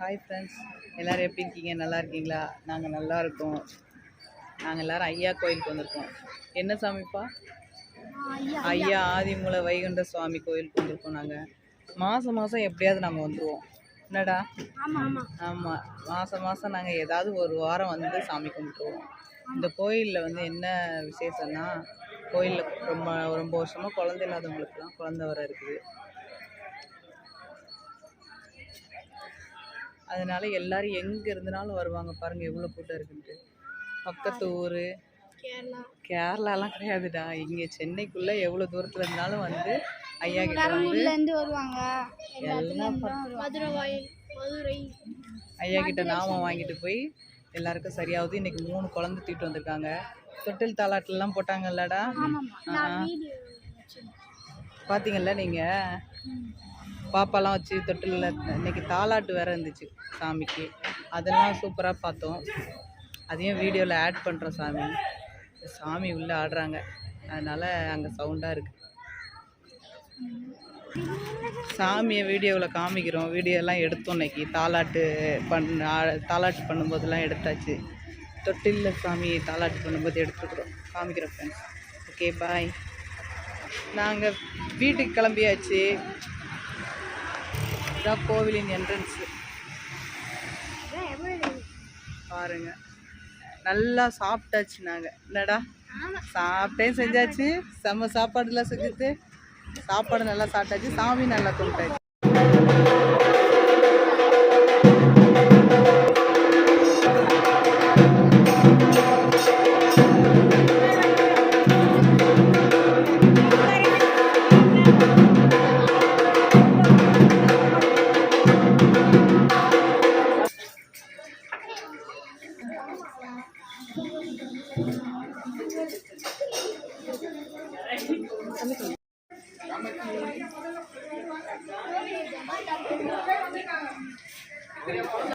Hi friends, எல்லோரும் எப்படி இருக்கீங்க? நல்லா இருக்கீங்களா? நாங்கள் நல்லா இருக்கோம். நாங்கள் எல்லோரும் ஐயா கோயிலுக்கு வந்திருக்கோம். என்ன சாமிப்பா? ஐயா ஆதிமூல வைகுண்ட சுவாமி கோயிலுக்கு வந்திருக்கோம். நாங்கள் மாதம் மாதம் எப்படியாவது நாங்கள் வந்துடுவோம். என்னடா? ஆமாம், மாதம் மாதம் நாங்கள் ஏதாவது ஒரு வாரம் வந்து சாமி கும்பிட்டுருவோம். இந்த கோயிலில் வந்து என்ன விசேஷம்னா, கோயிலில் ரொம்ப ரொம்ப வருஷமாக குழந்தை இல்லாதவங்களுக்குலாம் குழந்தை வர இருக்குது. அதனால எல்லாரும் எங்கே இருந்தனாலும் வருவாங்க. பாருங்கள் எவ்வளோ கூட்டம் இருக்குன்ட்டு. பக்கத்து ஊர் கேரளாலாம் கிடையாதுடா, இங்கே சென்னைக்குள்ளே எவ்வளோ தூரத்தில் இருந்தாலும் வந்து ஐயா கிட்ட வந்து வருவாங்க. எல்லாம் ஐயா கிட்ட நாமம் வாங்கிட்டு போய் எல்லாருக்கும் சரியாகுது. இன்றைக்கி 3 குழந்தை தூக்கிட்டு வந்திருக்காங்க. தொட்டில் தாலாட்டெல்லாம் போட்டாங்கல்லடா, பார்த்தீங்கல்ல நீங்கள்? பாப்பாலாம் வச்சு தொட்டிலில் இன்றைக்கி தாலாட்டு வேறு இருந்துச்சு சாமிக்கு. அதெல்லாம் சூப்பராக பார்த்தோம். அதையும் வீடியோவில் ஆட் பண்ணுறோம். சாமி உள்ளே ஆடுறாங்க, அதனால் அங்கே சவுண்டாக இருக்குது. சாமியை வீடியோவில் காமிக்கிறோம். வீடியோலாம் எடுத்தோம். இன்றைக்கி தாலாட்டு பண்ணும்போதெல்லாம் எடுத்தாச்சு. தொட்டிலில் சாமி தாலாட்டு பண்ணும்போது எடுத்துக்கிறோம், காமிக்கிறோம் ஃப்ரெண்ட்ஸ். ஓகே, பாய். நாங்கள் வீட்டுக்கு கிளம்பியாச்சு. இதான் கோவிலின் என்ட்ரன்ஸு பாருங்க. நல்லா சாப்பிட்டாச்சு நாங்கள். என்னடா சாப்பிட்டேன், செஞ்சாச்சு. செம்ம சாப்பாடுலாம் செஞ்சுட்டு சாப்பாடு நல்லா சாப்பிட்டாச்சு. சாமி நல்லா கும்பிட்டாச்சு.